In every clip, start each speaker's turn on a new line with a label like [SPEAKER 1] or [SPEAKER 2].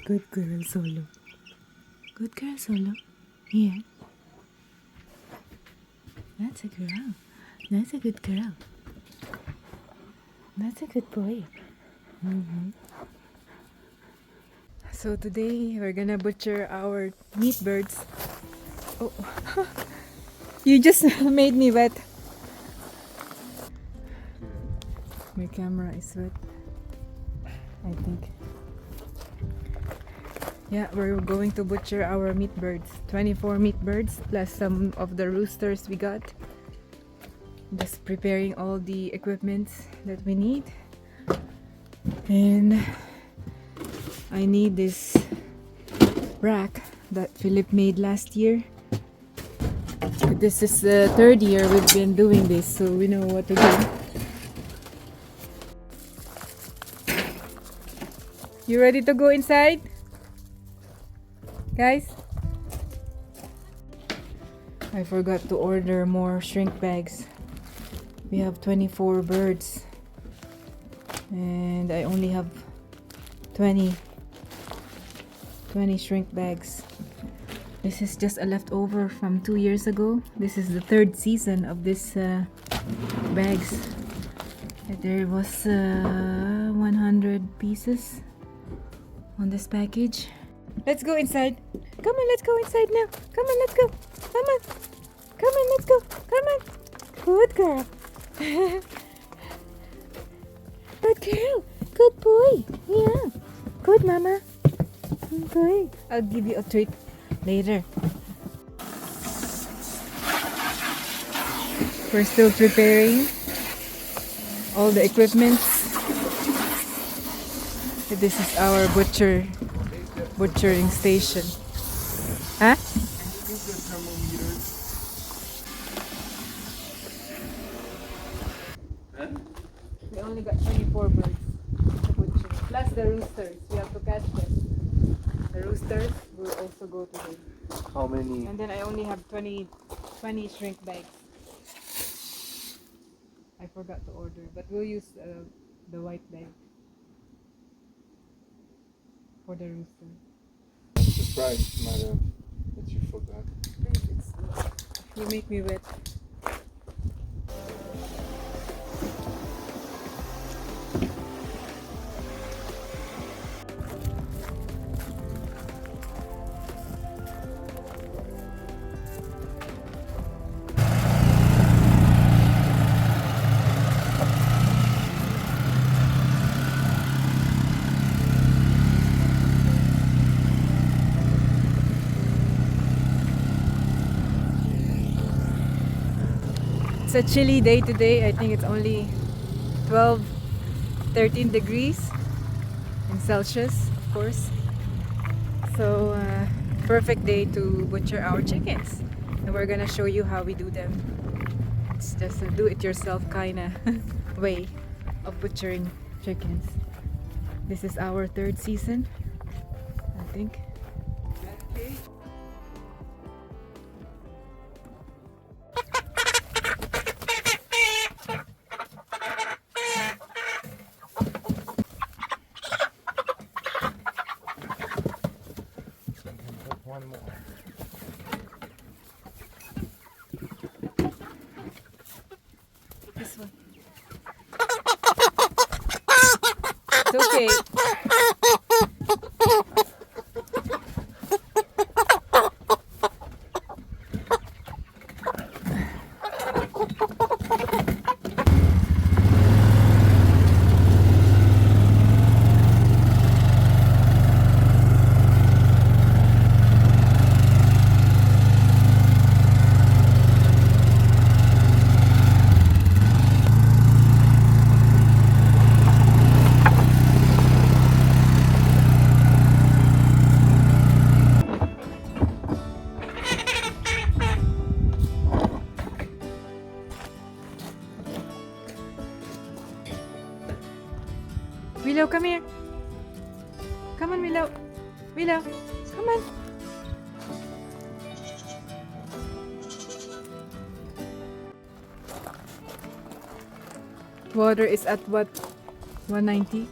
[SPEAKER 1] Good girl, Solo. Good girl, Solo. Yeah. That's a girl. That's a good girl. That's a good boy. So today we're gonna butcher our meat birds. Oh, you just made me wet. My camera is wet, I think. Yeah, we're going to butcher our meat birds. 24 meat birds plus some of the roosters we got. Just preparing all the equipment that we need. And I need this rack that Philippe made last year. This is the third year we've been doing this, so we know what to do. You ready to go inside? Guys? I forgot to order more shrink bags. We have 24 birds and I only have 20 shrink bags. This is just a leftover from 2 years ago. This is the third season of this bags. There was 100 pieces on this package. Let's go inside. Come on, let's go inside now. Come on, let's go. Come on. Come on, let's go. Come on. Good girl. Good girl. Good boy. Yeah. Good mama. Good boy. I'll give you a treat later. We're still preparing all the equipment. This is our butchering station. Huh? We only got 24 birds to butcher. Plus the roosters. We have to catch them. The roosters will also go today.
[SPEAKER 2] How many?
[SPEAKER 1] And then I only have 20 shrink bags. I forgot to order, but we'll use the white bag for the rooster.
[SPEAKER 2] I'm surprised, madam, that you forgot.
[SPEAKER 1] You make me wet. It's a chilly day today. I think it's only 13 degrees in Celsius, of course. So perfect day to butcher our chickens. And we're gonna show you how we do them. It's just a do-it-yourself kind of way of butchering chickens. This is our third season, I think.
[SPEAKER 2] One more.
[SPEAKER 1] This one. It's okay. Willow, come here. Come on, Willow. Willow, come on. Water is at what? 190?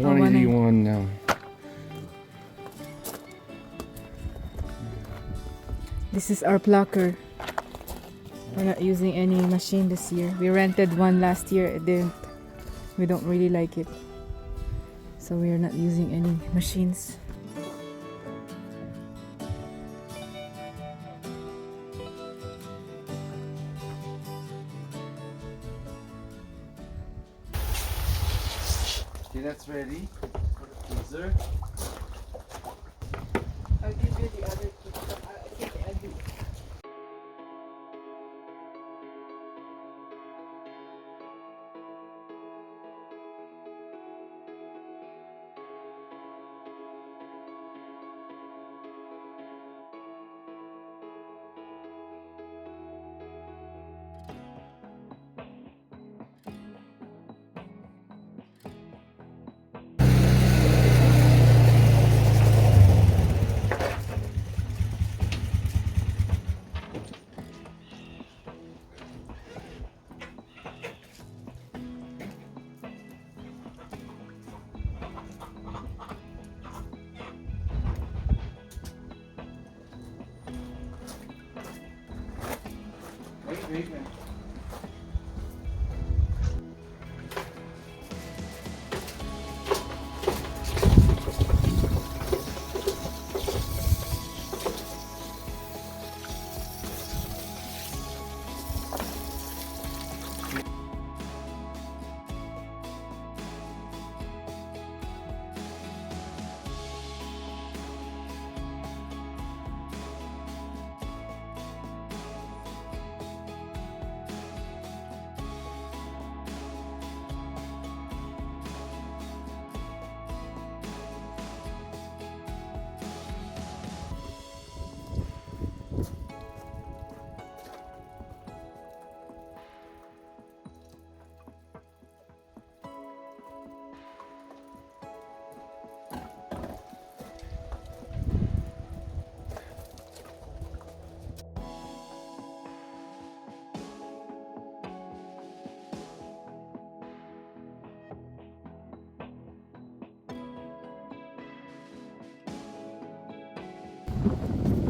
[SPEAKER 2] 181 now.
[SPEAKER 1] This is our plucker. We're not using any machine this year. We rented one last year. We don't really like it. So we are not using any machines.
[SPEAKER 2] Okay, that's ready for the freezer.
[SPEAKER 1] I'll give you the other two. I'll do.
[SPEAKER 2] Wait, man.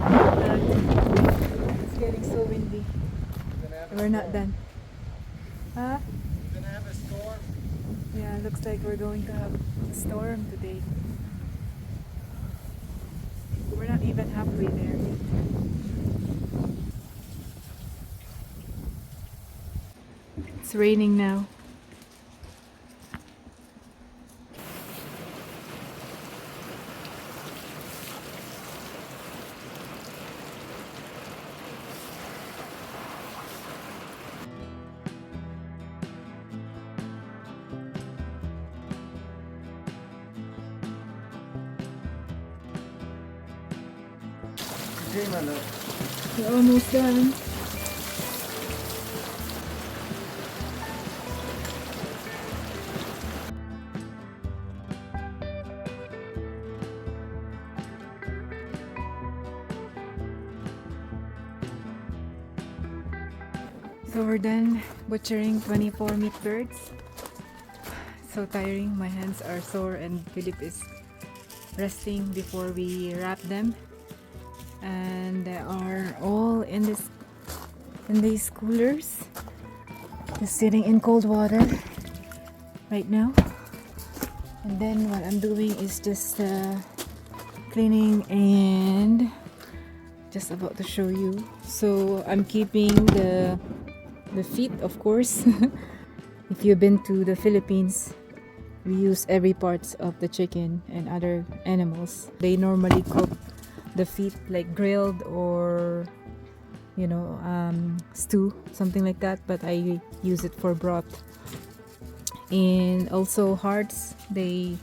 [SPEAKER 1] It's getting so windy. We're not done. Huh?
[SPEAKER 2] We're gonna have a storm.
[SPEAKER 1] Yeah, looks like we're going to have a storm today. We're not even halfway there. It's raining now.
[SPEAKER 2] Okay, my love.
[SPEAKER 1] We're almost done. So we're done butchering 24 meat birds. So tiring, my hands are sore and Philippe is resting before we wrap them. And they are all in these coolers, just sitting in cold water right now. And then what I'm doing is just cleaning and just about to show you. So I'm keeping the feet, of course. If you've been to the Philippines, we use every parts of the chicken and other animals. They normally cook the feet like grilled or stew, something like that, but I use it for broth. And also hearts, they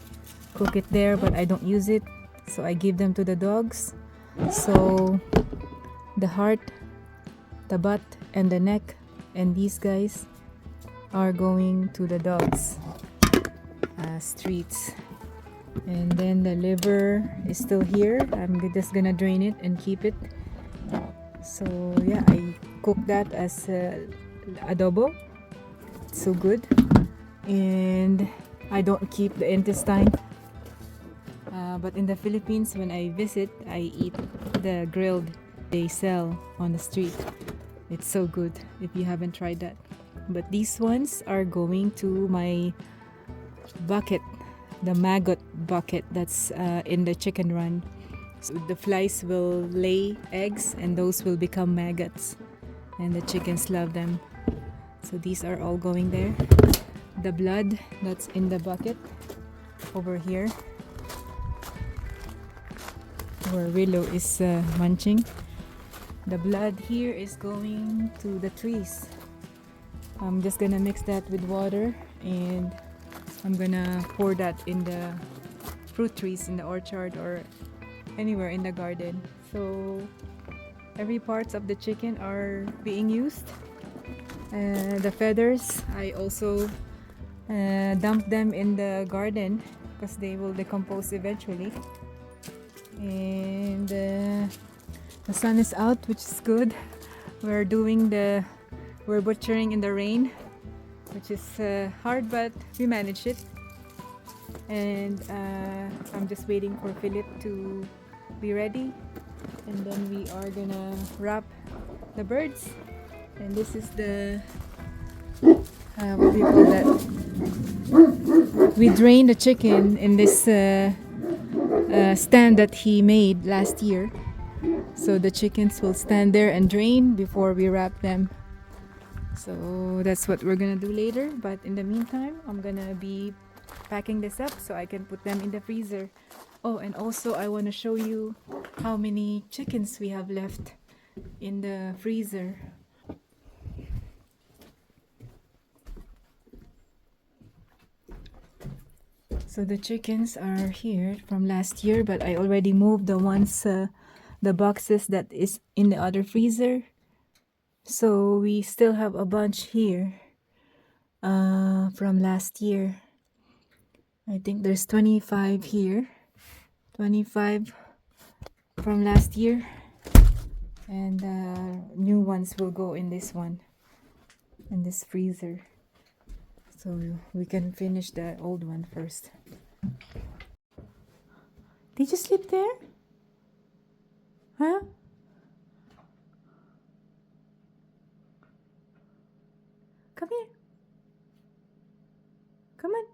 [SPEAKER 1] cook it there, but I don't use it, so I give them to the dogs. So the heart, the butt, and the neck, and these guys are going to the dogs as treats. And then the liver is still here. I'm just gonna drain it and keep it. So yeah, I cook that as adobo. It's so good. And I don't keep the intestine. But in the Philippines, when I visit, I eat the grilled they sell on the street. It's so good if you haven't tried that. But these ones are going to my bucket, the maggot bucket that's in the chicken run. So the flies will lay eggs and those will become maggots, and the chickens love them. So these are all going there. The blood that's in the bucket over here where Willow is munching. The blood here is going to the trees. I'm just gonna mix that with water and I'm gonna pour that in the fruit trees in the orchard or anywhere in the garden. So every parts of the chicken are being used. The feathers, I also dump them in the garden because they will decompose eventually. And the sun is out, which is good. We're butchering in the rain, which is hard, but we managed it. And I'm just waiting for Philippe to be ready, and then we are gonna wrap the birds. And this is the what do you call that? We drain the chicken in this stand that he made last year, so the chickens will stand there and drain before we wrap them. So that's what we're gonna do later, but in the meantime I'm gonna be packing this up so I can put them in the freezer. Oh, and also I want to show you how many chickens we have left in the freezer. So the chickens are here from last year, but I already moved the ones, the boxes that is in the other freezer. So we still have a bunch here from last year. I think there's 25 here, 25 from last year, and new ones will go in this one, in this freezer. So we can finish the old one first. Did you sleep there? Huh? Come here. Come on.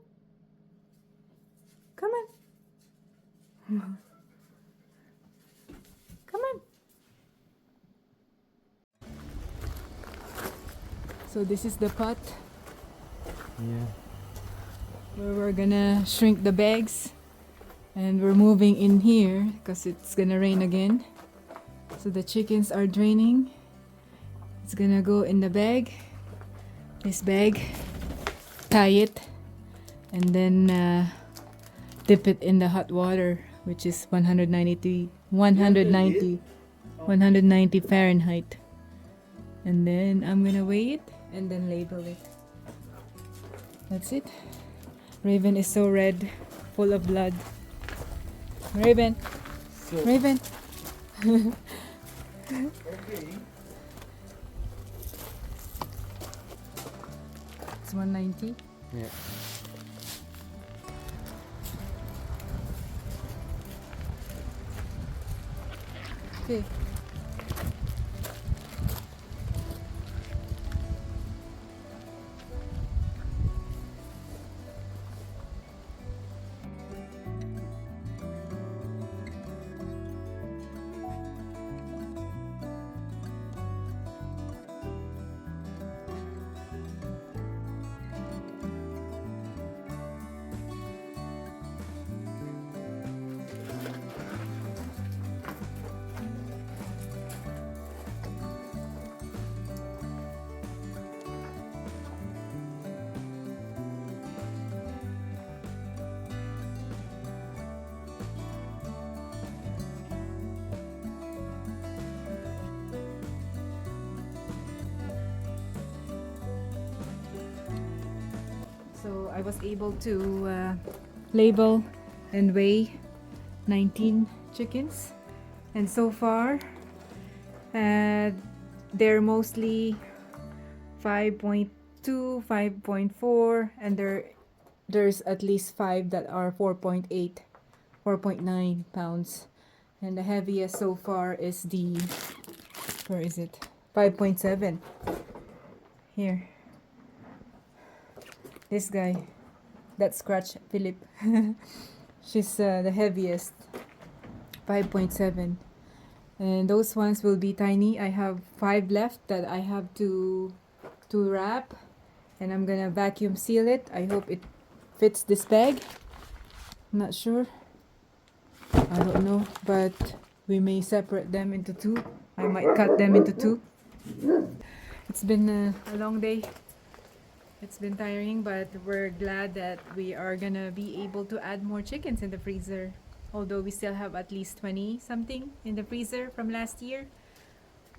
[SPEAKER 1] Come on. Come on. So this is the pot.
[SPEAKER 2] Yeah.
[SPEAKER 1] Where we're gonna shrink the bags, and we're moving in here because it's gonna rain again. So the chickens are draining. It's gonna go in the bag, this bag, tie it, and then dip it in the hot water, which is 190 Fahrenheit. And then I'm gonna weigh it and then label it. That's it. Raven is so red, full of blood. Raven,
[SPEAKER 2] So,
[SPEAKER 1] Raven.
[SPEAKER 2] okay.
[SPEAKER 1] It's 190.
[SPEAKER 2] Yeah.
[SPEAKER 1] Okay. So I was able to label and weigh 19 chickens, and so far they're mostly 5.2, 5.4, and there's at least 5 that are 4.8, 4.9 pounds, and the heaviest so far is the Where is it? 5.7. Here. This guy. That scratch, Philippe. She's the heaviest. 5.7. And those ones will be tiny. I have 5 left that I have to wrap. And I'm gonna vacuum seal it. I hope it fits this bag. I'm not sure. I don't know. But we may separate them into 2. I might cut them into 2. It's been a long day. It's been tiring, but we're glad that we are gonna be able to add more chickens in the freezer. Although we still have at least 20 something in the freezer from last year.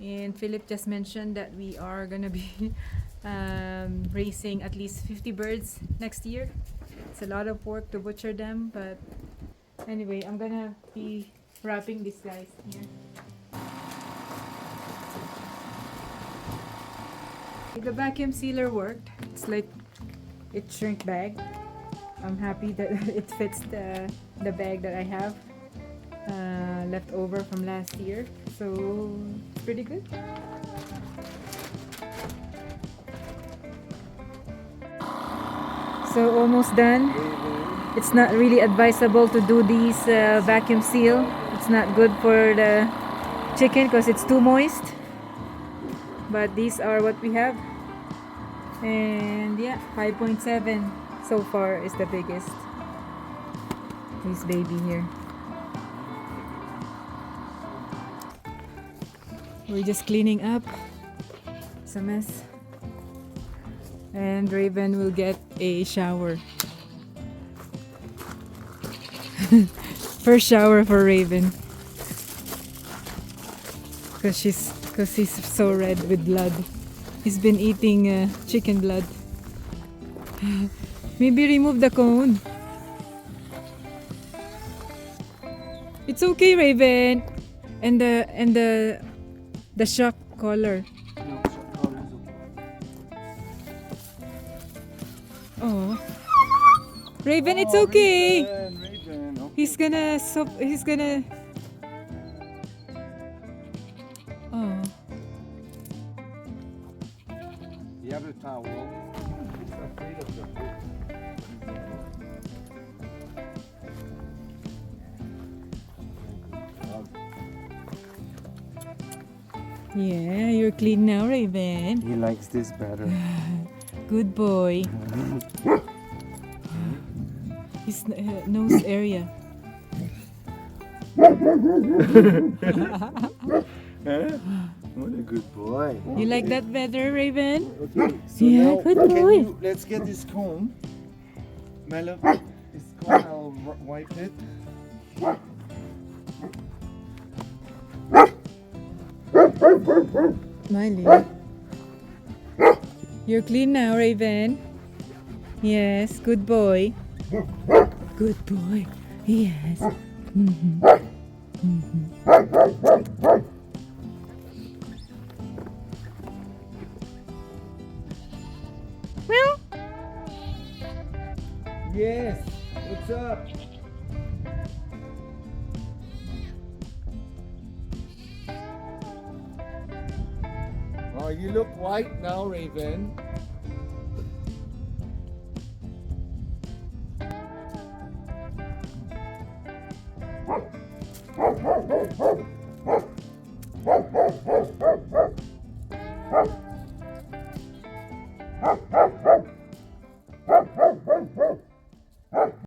[SPEAKER 1] And Philip just mentioned that we are gonna be raising at least 50 birds next year. It's a lot of work to butcher them, but anyway, I'm gonna be wrapping these guys here. The vacuum sealer worked. It's like it shrink bag. I'm happy that it fits the bag that I have left over from last year. So it's pretty good. So almost done. It's not really advisable to do these vacuum seal. It's not good for the chicken because it's too moist. But these are what we have. And yeah, 5.7 so far is the biggest. This baby here. We're just cleaning up. It's a mess. And Raven will get a shower. First shower for Raven. Because he's so red with blood. He's been eating chicken blood. Maybe remove the cone. It's okay, Raven. And the shock collar.
[SPEAKER 2] No, shock collar is okay.
[SPEAKER 1] Oh, Raven, it's okay.
[SPEAKER 2] Raven, okay.
[SPEAKER 1] He's gonna. Oh.
[SPEAKER 2] The other towel. He's afraid of the book.
[SPEAKER 1] Yeah, you're clean now, Raven.
[SPEAKER 2] He likes this better.
[SPEAKER 1] Good boy. His nose area.
[SPEAKER 2] What a good boy.
[SPEAKER 1] You like that better, Raven?
[SPEAKER 2] Okay, so
[SPEAKER 1] Yeah,
[SPEAKER 2] now
[SPEAKER 1] good boy.
[SPEAKER 2] let's get this comb. My love, this comb, I'll wipe it.
[SPEAKER 1] Miley. You're clean now, Raven. Yes, good boy. Good boy. Yes. Well,
[SPEAKER 2] Yes, what's up? Oh, you look white now, Raven.